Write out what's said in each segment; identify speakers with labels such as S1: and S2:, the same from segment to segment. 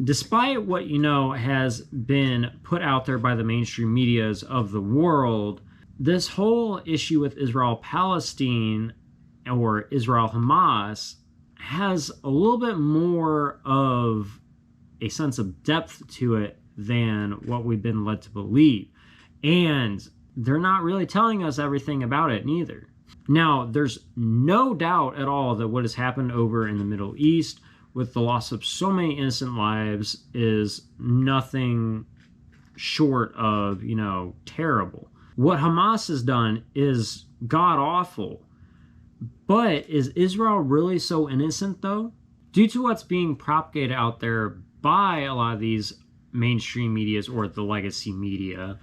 S1: despite what has been put out there by the mainstream medias of the world, this whole issue with Israel-Palestine or Israel-Hamas has a little bit more of a sense of depth to it than what we've been led to believe. And they're not really telling us everything about it neither. Now, there's no doubt at all that what has happened over in the Middle East with the loss of so many innocent lives is nothing short of, terrible. What Hamas has done is god-awful. But is Israel really so innocent, though? Due to what's being propagated out there by a lot of these mainstream medias or the legacy media,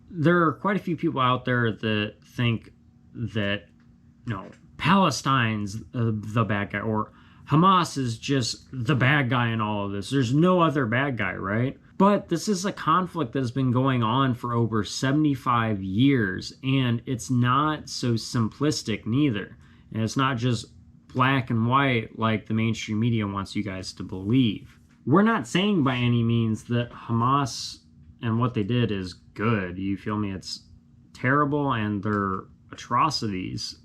S1: there are quite a few people out there that think that, Palestine's the bad guy, or Hamas is just the bad guy in all of this. There's no other bad guy, right? But this is a conflict that has been going on for over 75 years, and it's not so simplistic neither. And it's not just black and white like the mainstream media wants you guys to believe. We're not saying by any means that Hamas and what they did is good. You feel me? It's terrible, and their atrocities,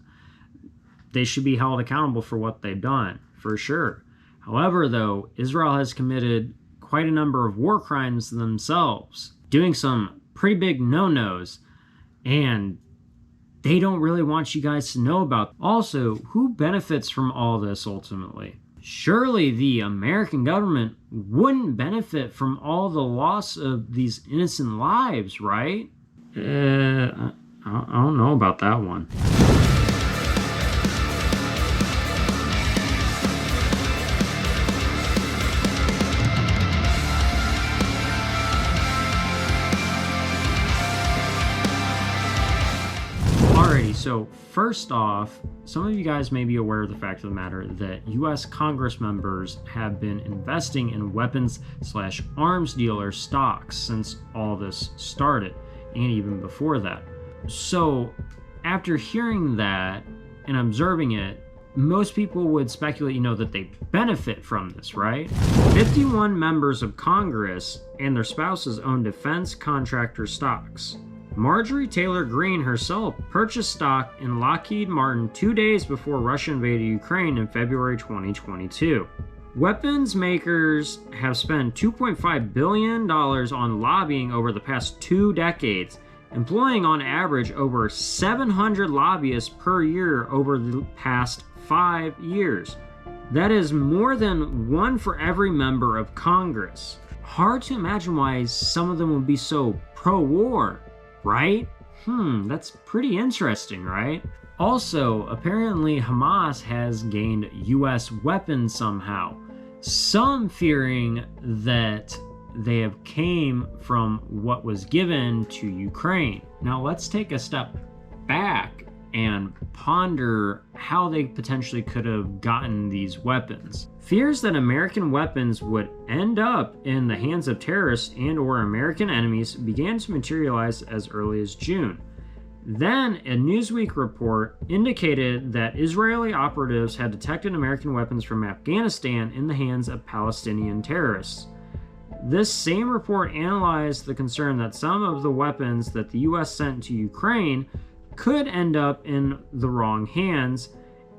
S1: they should be held accountable for what they've done, for sure. However, though, Israel has committed quite a number of war crimes themselves, doing some pretty big no-nos, and they don't really want you guys to know about. Also, who benefits from all this ultimately? Surely the American government wouldn't benefit from all the loss of these innocent lives, right? I don't know about that one. So first off, some of you guys may be aware of the fact of the matter that U.S. Congress members have been investing in weapons/arms dealer stocks since all this started, and even before that. So after hearing that and observing it, most people would speculate, that they benefit from this, right? 51 members of Congress and their spouses own defense contractor stocks. Marjorie Taylor Greene herself purchased stock in Lockheed Martin 2 days before Russia invaded Ukraine in February 2022. Weapons makers have spent $2.5 billion on lobbying over the past 2 decades, employing on average over 700 lobbyists per year over the past 5 years. That is more than one for every member of Congress. Hard to imagine why some of them would be so pro-war. Right? That's pretty interesting, right? Also, apparently Hamas has gained U.S. weapons somehow. Some fearing that they have came from what was given to Ukraine. Now let's take a step back and ponder how they potentially could have gotten these weapons. Fears that American weapons would end up in the hands of terrorists and or American enemies began to materialize as early as June. Then, a Newsweek report indicated that Israeli operatives had detected American weapons from Afghanistan in the hands of Palestinian terrorists. This same report analyzed the concern that some of the weapons that the U.S. sent to Ukraine could end up in the wrong hands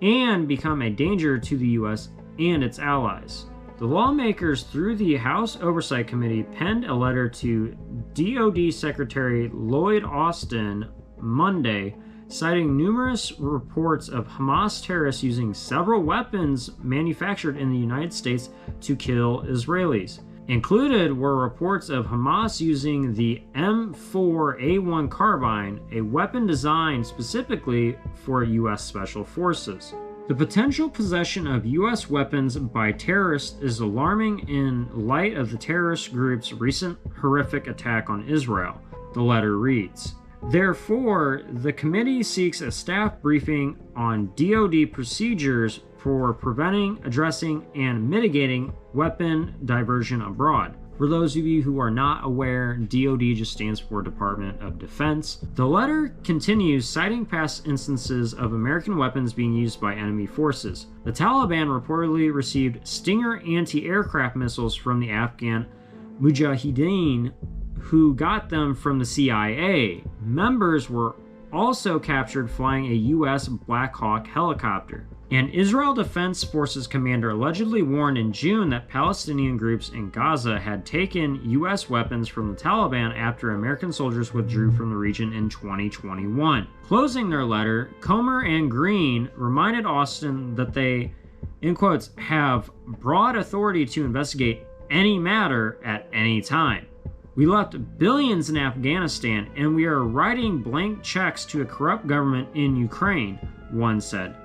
S1: and become a danger to the U.S. and its allies. The lawmakers through the House Oversight Committee penned a letter to DoD Secretary Lloyd Austin Monday, citing numerous reports of Hamas terrorists using several weapons manufactured in the United States to kill Israelis. Included were reports of Hamas using the M4A1 carbine, a weapon designed specifically for U.S. Special Forces. The potential possession of U.S. weapons by terrorists is alarming in light of the terrorist group's recent horrific attack on Israel, the letter reads. Therefore, the committee seeks a staff briefing on DoD procedures for preventing, addressing, and mitigating weapon diversion abroad. For those of you who are not aware, DoD just stands for Department of Defense. The letter continues, citing past instances of American weapons being used by enemy forces. The Taliban reportedly received Stinger anti-aircraft missiles from the Afghan Mujahideen, who got them from the CIA. Members were also captured flying a U.S. Black Hawk helicopter. An Israel Defense Forces commander allegedly warned in June that Palestinian groups in Gaza had taken U.S. weapons from the Taliban after American soldiers withdrew from the region in 2021. Closing their letter, Comer and Green reminded Austin that they, in quotes, have broad authority to investigate any matter at any time. We left billions in Afghanistan, and we are writing blank checks to a corrupt government in Ukraine, one said.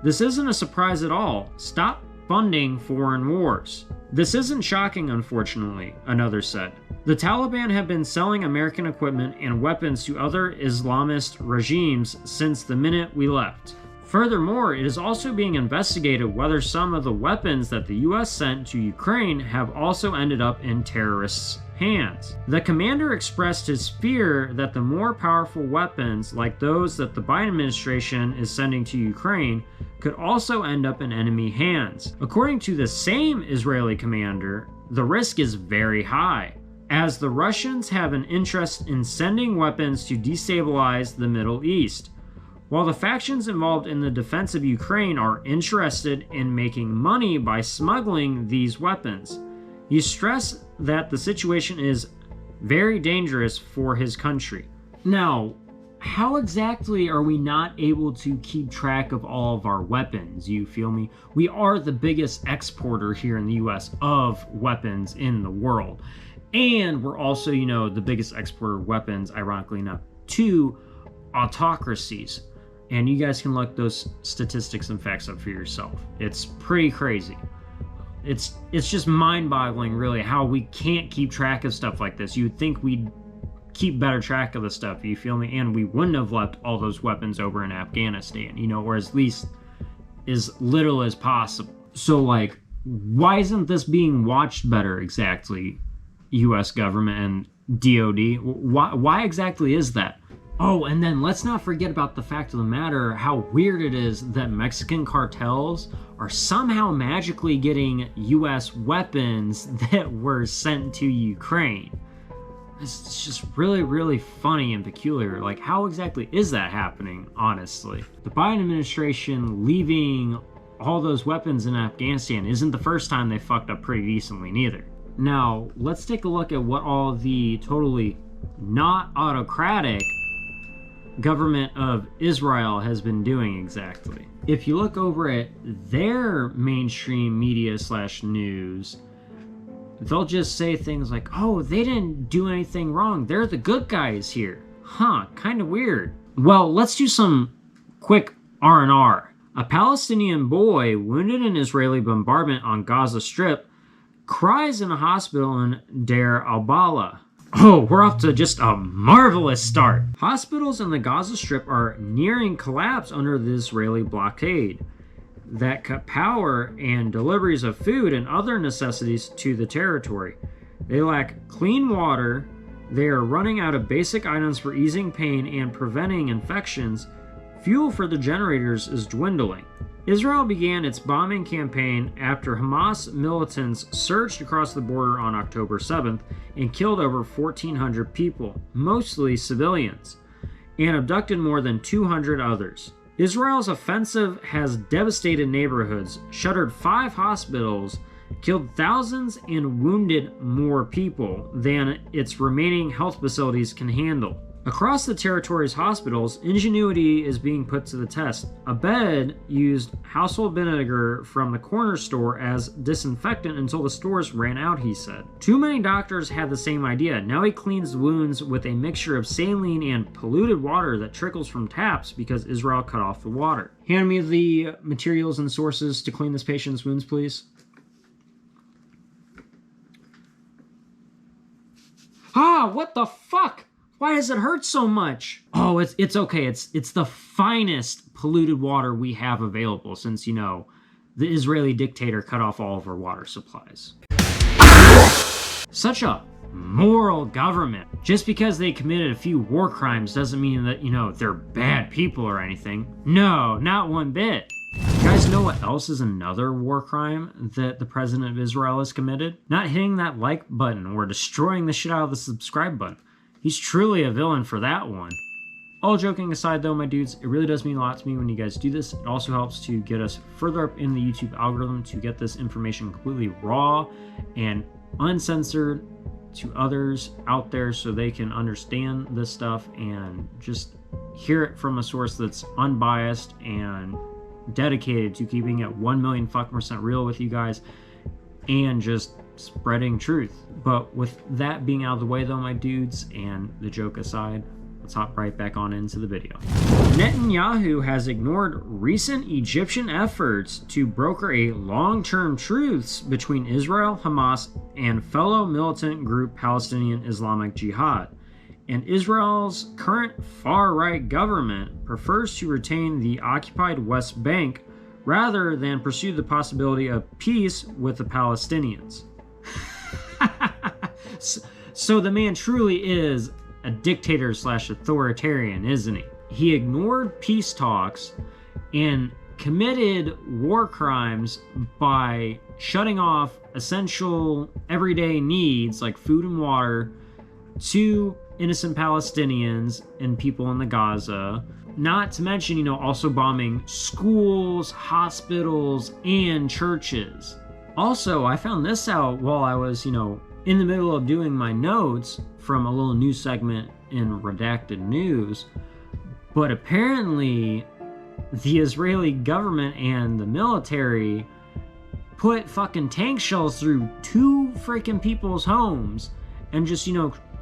S1: This isn't a surprise at all. Stop funding foreign wars. This isn't shocking, unfortunately, another said. The Taliban have been selling American equipment and weapons to other Islamist regimes since the minute we left. Furthermore, it is also being investigated whether some of the weapons that the US sent to Ukraine have also ended up in terrorists' hands. The commander expressed his fear that the more powerful weapons, like those that the Biden administration is sending to Ukraine, could also end up in enemy hands. According to the same Israeli commander, the risk is very high, as the Russians have an interest in sending weapons to destabilize the Middle East, while the factions involved in the defense of Ukraine are interested in making money by smuggling these weapons. He stressed that the situation is very dangerous for his country. Now, how exactly are we not able to keep track of all of our weapons? You feel me? We are the biggest exporter here in the US of weapons in the world. And we're also, the biggest exporter of weapons, ironically enough, to autocracies. And you guys can look those statistics and facts up for yourself. It's pretty crazy. It's just mind-boggling, really, how we can't keep track of stuff like this. You'd think we'd keep better track of the stuff, you feel me? And we wouldn't have left all those weapons over in Afghanistan, or at least as little as possible. So, why isn't this being watched better exactly, U.S. government and DoD? Why exactly is that? Oh, and then let's not forget about the fact of the matter, how weird it is that Mexican cartels are somehow magically getting U.S. weapons that were sent to Ukraine. It's just really, really funny and peculiar. How exactly is that happening, honestly? The Biden administration leaving all those weapons in Afghanistan isn't the first time they fucked up pretty decently, neither. Now, let's take a look at what all the totally not autocratic government of Israel has been doing exactly. If you look over at their mainstream media / news, they'll just say things like, oh, they didn't do anything wrong. They're the good guys here. Huh, kind of weird. Well, let's do some quick R&R. A Palestinian boy wounded in Israeli bombardment on Gaza Strip cries in a hospital in Deir al-Balah. Oh, we're off to just a marvelous start. Hospitals in the Gaza Strip are nearing collapse under the Israeli blockade that cut power and deliveries of food and other necessities to the territory. They lack clean water, they are running out of basic items for easing pain and preventing infections, fuel for the generators is dwindling. Israel began its bombing campaign after Hamas militants surged across the border on October 7th and killed over 1,400 people, mostly civilians, and abducted more than 200 others. Israel's offensive has devastated neighborhoods, shuttered 5 hospitals, killed thousands, and wounded more people than its remaining health facilities can handle. Across the territory's hospitals, ingenuity is being put to the test. A bed used household vinegar from the corner store as disinfectant until the stores ran out, he said. Too many doctors had the same idea. Now he cleans wounds with a mixture of saline and polluted water that trickles from taps because Israel cut off the water. Hand me the materials and sources to clean this patient's wounds, please. Ah, what the fuck? Why does it hurt so much? Oh, it's okay. It's the finest polluted water we have available since, the Israeli dictator cut off all of our water supplies. Such a moral government. Just because they committed a few war crimes doesn't mean that, they're bad people or anything. No, not one bit. You guys know what else is another war crime that the president of Israel has committed? Not hitting that like button or destroying the shit out of the subscribe button. He's truly a villain for that one. All joking aside though, my dudes, it really does mean a lot to me when you guys do this. It also helps to get us further up in the YouTube algorithm to get this information completely raw and uncensored to others out there so they can understand this stuff and just hear it from a source that's unbiased and dedicated to keeping it 1,000,000% real with you guys and just spreading truth. But with that being out of the way though, my dudes, and the joke aside, let's hop right back on into the video. Netanyahu has ignored recent Egyptian efforts to broker a long-term truce between Israel, Hamas, and fellow militant group Palestinian Islamic Jihad. And Israel's current far-right government prefers to retain the occupied West Bank rather than pursue the possibility of peace with the Palestinians. So the man truly is a dictator / authoritarian, isn't he? He ignored peace talks and committed war crimes by shutting off essential everyday needs like food and water to innocent Palestinians and people in the Gaza. Not to mention, also bombing schools, hospitals, and churches. Also, I found this out while I was, in the middle of doing my notes from a little news segment in Redacted News. But apparently, the Israeli government and the military put fucking tank shells through 2 freaking people's homes and just,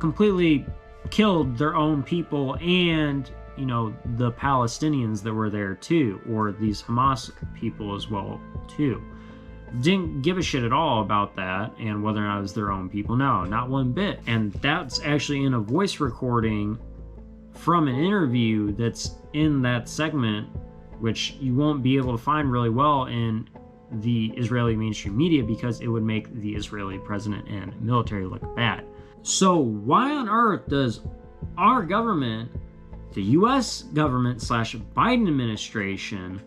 S1: completely killed their own people and, the Palestinians that were there too, or these Hamas people as well too. Didn't give a shit at all about that and whether or not it was their own people. No, not one bit. And that's actually in a voice recording from an interview that's in that segment, which you won't be able to find really well in the Israeli mainstream media because it would make the Israeli president and military look bad. So why on earth does our government, the US government / Biden administration,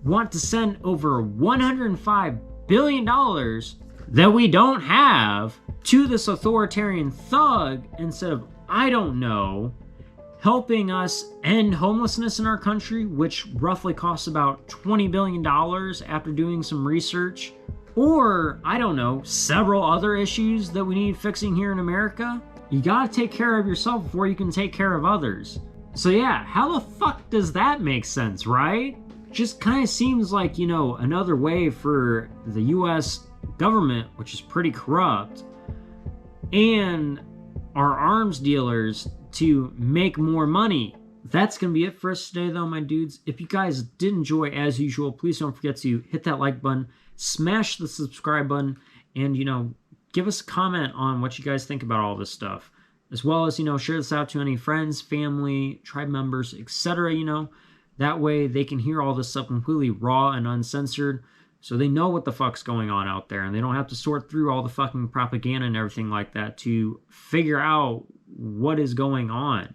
S1: want to send over $105 billion that we don't have to this authoritarian thug instead of, I don't know, helping us end homelessness in our country, which roughly costs about $20 billion after doing some research? Or, I don't know, several other issues that we need fixing here in America? You gotta take care of yourself before you can take care of others. So yeah, how the fuck does that make sense, right? Just kind of seems like, another way for the US government, which is pretty corrupt, and our arms dealers to make more money. That's going to be it for us today, though, my dudes. If you guys did enjoy, as usual, please don't forget to hit that like button, smash the subscribe button, and, give us a comment on what you guys think about all this stuff. As well as, share this out to any friends, family, tribe members, etc., That way they can hear all this stuff completely raw and uncensored, so they know what the fuck's going on out there, and they don't have to sort through all the fucking propaganda and everything like that to figure out what is going on.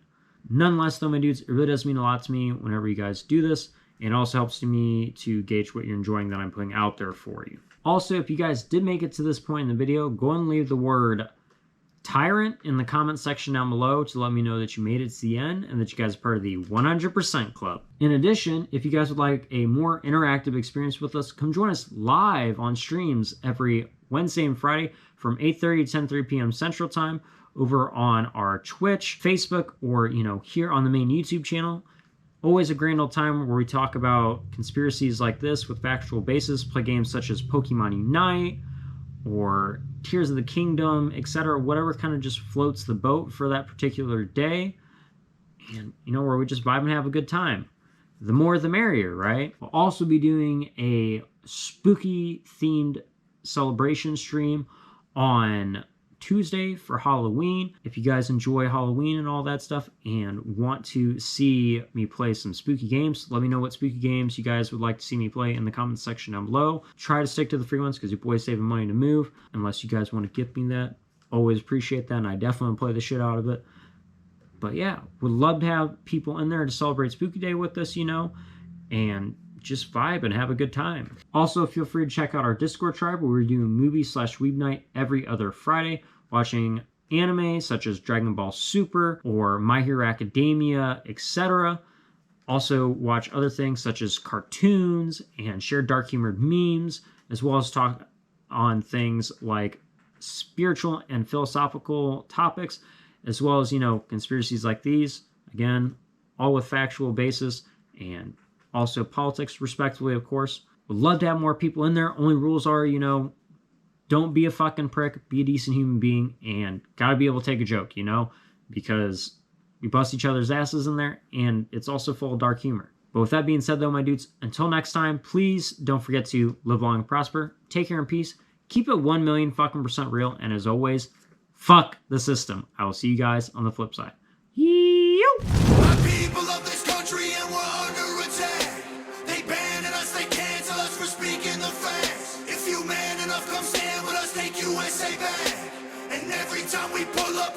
S1: Nonetheless, though, my dudes, it really does mean a lot to me whenever you guys do this, and it also helps me to gauge what you're enjoying that I'm putting out there for you. Also, if you guys did make it to this point in the video, go and leave the word tyrant in the comment section down below to let me know that you made it to the end and that you guys are part of the 100% club. In addition, if you guys would like a more interactive experience with us, come join us live on streams every Wednesday and Friday from 8:30 to 10:30 p.m. Central Time over on our Twitch, Facebook, or here on the main YouTube channel. Always a grand old time where we talk about conspiracies like this with factual basis, play games such as Pokemon Unite or Tears of the Kingdom, etc., whatever kind of just floats the boat for that particular day, and where we just vibe and have a good time. The more the merrier, right? We'll also be doing a spooky themed celebration stream on Tuesday for Halloween. If you guys enjoy Halloween and all that stuff and want to see me play some spooky games, let me know what spooky games you guys would like to see me play in the comments section down below. Try to stick to the free ones because your boy's saving money to move, unless you guys want to gift me that. Always appreciate that, and I definitely play the shit out of it. But yeah, would love to have people in there to celebrate Spooky Day with us, and just vibe and have a good time. Also, feel free to check out our Discord tribe where we're doing movie/weeb night every other Friday, watching anime such as Dragon Ball Super or My Hero Academia, etc. Also watch other things such as cartoons and share dark humored memes, as well as talk on things like spiritual and philosophical topics, as well as, conspiracies like these. Again, all with factual basis, and also politics respectively, of course. Would love to have more people in there. Only rules are, don't be a fucking prick, be a decent human being, and gotta be able to take a joke, because we bust each other's asses in there, and it's also full of dark humor. But with that being said, though, my dudes, until next time, please don't forget to live long and prosper, take care and peace, keep it 1,000,000 fucking % real, and as always, fuck the system. I will see you guys on the flip side. Yo!
S2: The people of this country, and we're under attack. They banning us, they cancel us for speaking the facts. If you man enough, come stand with us, take USA back. And every time we pull up